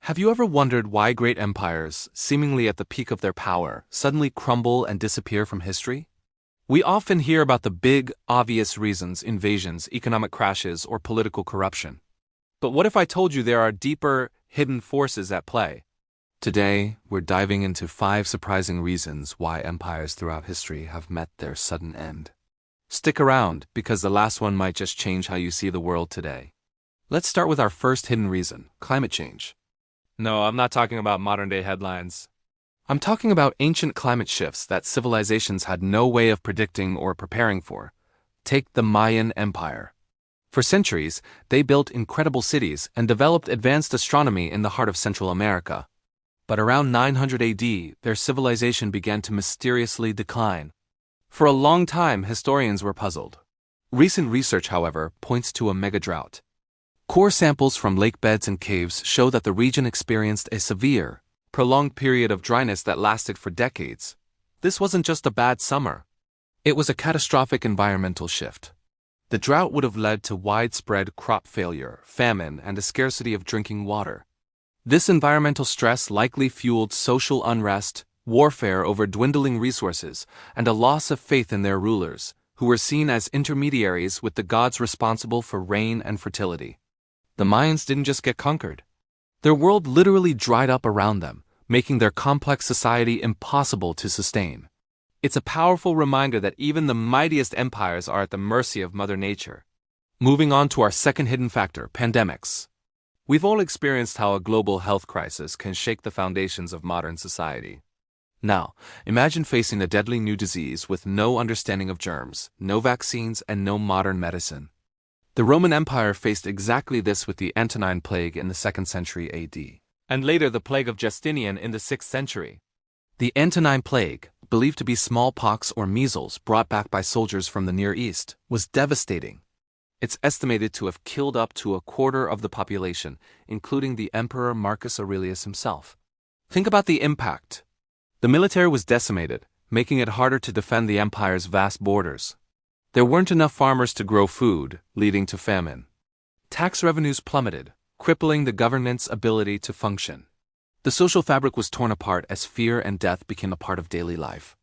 Have you ever wondered why great empires, seemingly at the peak of their power, suddenly crumble and disappear from history? We often hear about the big, obvious reasons: invasions, economic crashes, or political corruption. But what if I told you there are deeper, hidden forces at play? Today, we're diving into 5 surprising reasons why empires throughout history have met their sudden end. Stick around, because the last one might just change how you see the world today. Let's start with our first hidden reason: climate change. No, I'm not talking about modern-day headlines. I'm talking about ancient climate shifts that civilizations had no way of predicting or preparing for. Take the Mayan Empire. For centuries, they built incredible cities and developed advanced astronomy in the heart of Central America. But around 900 AD, their civilization began to mysteriously decline. For a long time, historians were puzzled. Recent research, however, points to a mega-drought. Core samples from lake beds and caves show that the region experienced a severe, prolonged period of dryness that lasted for decades. This wasn't just a bad summer. It was a catastrophic environmental shift. The drought would have led to widespread crop failure, famine, and a scarcity of drinking water. This environmental stress likely fueled social unrest, warfare over dwindling resources, and a loss of faith in their rulers, who were seen as intermediaries with the gods responsible for rain and fertility. The Mayans didn't just get conquered. Their world literally dried up around them, making their complex society impossible to sustain. It's a powerful reminder that even the mightiest empires are at the mercy of Mother Nature. Moving on to our second hidden factor: pandemics. We've all experienced how a global health crisis can shake the foundations of modern society. Now, imagine facing a deadly new disease with no understanding of germs, no vaccines, and no modern medicine. The Roman Empire faced exactly this with the Antonine Plague in the 2nd century AD, and later the Plague of Justinian in the 6th century. The Antonine Plague, believed to be smallpox or measles brought back by soldiers from the Near East, was devastating. It's estimated to have killed up to a quarter of the population, including the Emperor Marcus Aurelius himself. Think about the impact. The military was decimated, making it harder to defend the empire's vast borders. There weren't enough farmers to grow food, leading to famine. Tax revenues plummeted, crippling the government's ability to function. The social fabric was torn apart as fear and death became a part of daily life.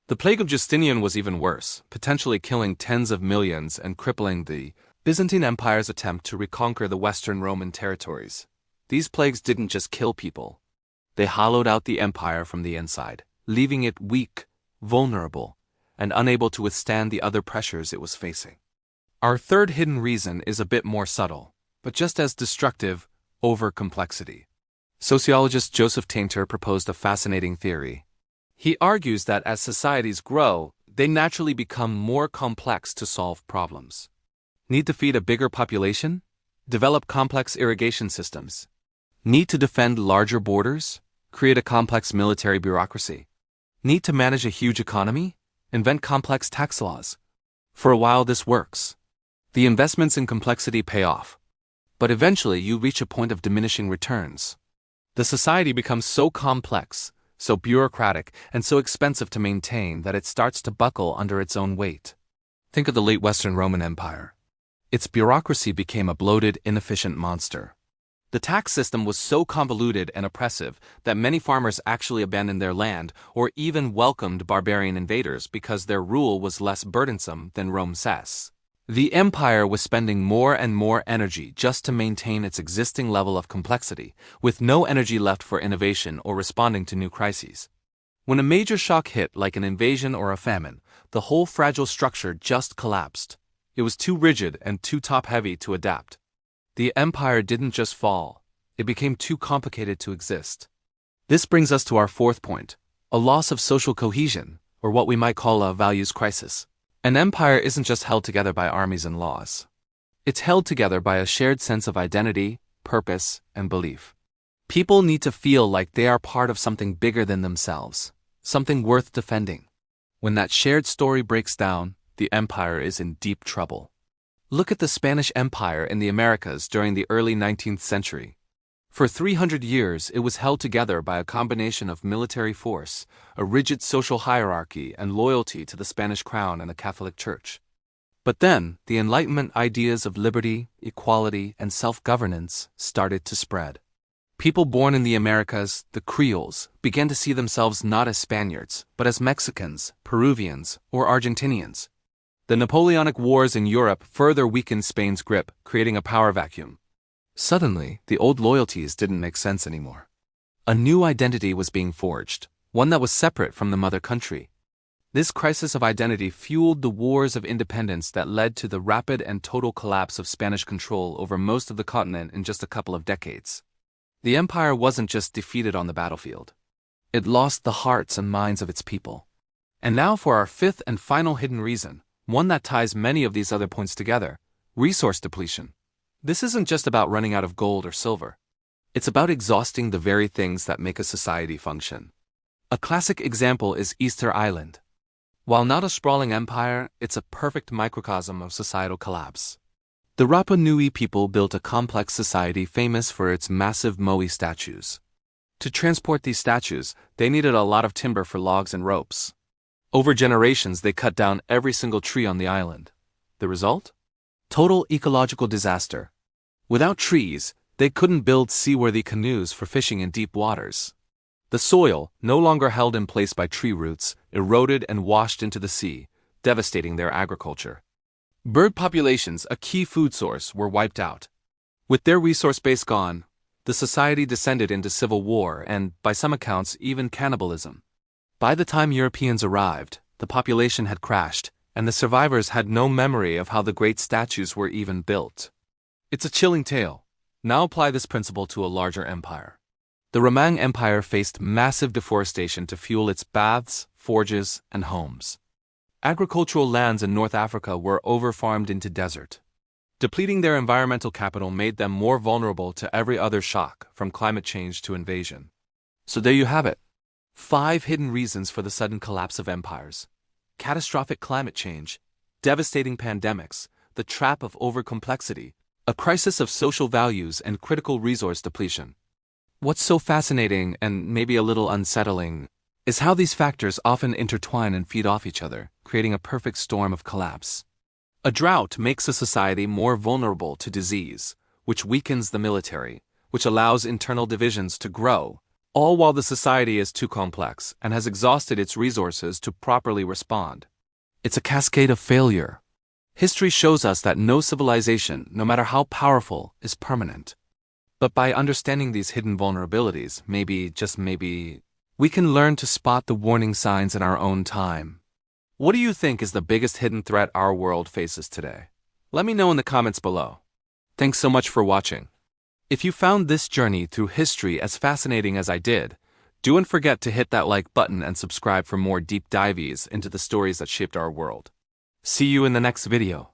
The Plague of Justinian was even worse, potentially killing tens of millions and crippling the Byzantine Empire's attempt to reconquer the Western Roman territories. These plagues didn't just kill people. They hollowed out the empire from the inside, leaving it weak, vulnerable, and unable to withstand the other pressures it was facing. Our third hidden reason is a bit more subtle, but just as destructive: over-complexity. Sociologist Joseph Tainter proposed a fascinating theory. He argues that as societies grow, they naturally become more complex to solve problems. Need to feed a bigger population? Develop complex irrigation systems. Need to defend larger borders? Create a complex military bureaucracy. Need to manage a huge economy? Invent complex tax laws. For a while this works. The investments in complexity pay off. But eventually you reach a point of diminishing returns. The society becomes so complex, so bureaucratic, and so expensive to maintain that it starts to buckle under its own weight. Think of the late Western Roman Empire. Its bureaucracy became a bloated, inefficient monster. The tax system was so convoluted and oppressive that many farmers actually abandoned their land or even welcomed barbarian invaders because their rule was less burdensome than Rome's cess. The empire was spending more and more energy just to maintain its existing level of complexity, with no energy left for innovation or responding to new crises. When a major shock hit, like an invasion or a famine, the whole fragile structure just collapsed. It was too rigid and too top-heavy to adapt. The empire didn't just fall, it became too complicated to exist. This brings us to our fourth point: a loss of social cohesion, or what we might call a values crisis. An empire isn't just held together by armies and laws. It's held together by a shared sense of identity, purpose, and belief. People need to feel like they are part of something bigger than themselves, something worth defending. When that shared story breaks down, the empire is in deep trouble. Look at the Spanish Empire in the Americas during the early 19th century. For 300 years, it was held together by a combination of military force, a rigid social hierarchy, and loyalty to the Spanish crown and the Catholic Church. But then, the Enlightenment ideas of liberty, equality, and self-governance started to spread. People born in the Americas, the Creoles, began to see themselves not as Spaniards, but as Mexicans, Peruvians, or Argentinians. The Napoleonic Wars in Europe further weakened Spain's grip, creating a power vacuum. Suddenly, the old loyalties didn't make sense anymore. A new identity was being forged, one that was separate from the mother country. This crisis of identity fueled the wars of independence that led to the rapid and total collapse of Spanish control over most of the continent in just a couple of decades. The empire wasn't just defeated on the battlefield. It lost the hearts and minds of its people. And now for our fifth and final hidden reason, one that ties many of these other points together: resource depletion. This isn't just about running out of gold or silver. It's about exhausting the very things that make a society function. A classic example is Easter Island. While not a sprawling empire, it's a perfect microcosm of societal collapse. The Rapa Nui people built a complex society famous for its massive moai statues. To transport these statues, they needed a lot of timber for logs and ropes. Over generations, they cut down every single tree on the island. The result? Total ecological disaster. Without trees, they couldn't build seaworthy canoes for fishing in deep waters. The soil, no longer held in place by tree roots, eroded and washed into the sea, devastating their agriculture. Bird populations, a key food source, were wiped out. With their resource base gone, the society descended into civil war and, by some accounts, even cannibalism. By the time Europeans arrived, the population had crashed, and the survivors had no memory of how the great statues were even built. It's a chilling tale. Now apply this principle to a larger empire. The Romang Empire faced massive deforestation to fuel its baths, forges, and homes. Agricultural lands in North Africa were overfarmed into desert. Depleting their environmental capital made them more vulnerable to every other shock, from climate change to invasion. So there you have it. 5 hidden reasons for the sudden collapse of empires: catastrophic climate change, devastating pandemics, the trap of overcomplexity, a crisis of social values, and critical resource depletion. What's so fascinating, and maybe a little unsettling, is how these factors often intertwine and feed off each other, creating a perfect storm of collapse. A drought makes a society more vulnerable to disease, which weakens the military, which allows internal divisions to grow, all while the society is too complex and has exhausted its resources to properly respond. It's a cascade of failure. History shows us that no civilization, no matter how powerful, is permanent. But by understanding these hidden vulnerabilities, maybe, just maybe, we can learn to spot the warning signs in our own time. What do you think is the biggest hidden threat our world faces today? Let me know in the comments below. Thanks so much for watching. If you found this journey through history as fascinating as I did, don't forget to hit that like button and subscribe for more deep dives into the stories that shaped our world. See you in the next video.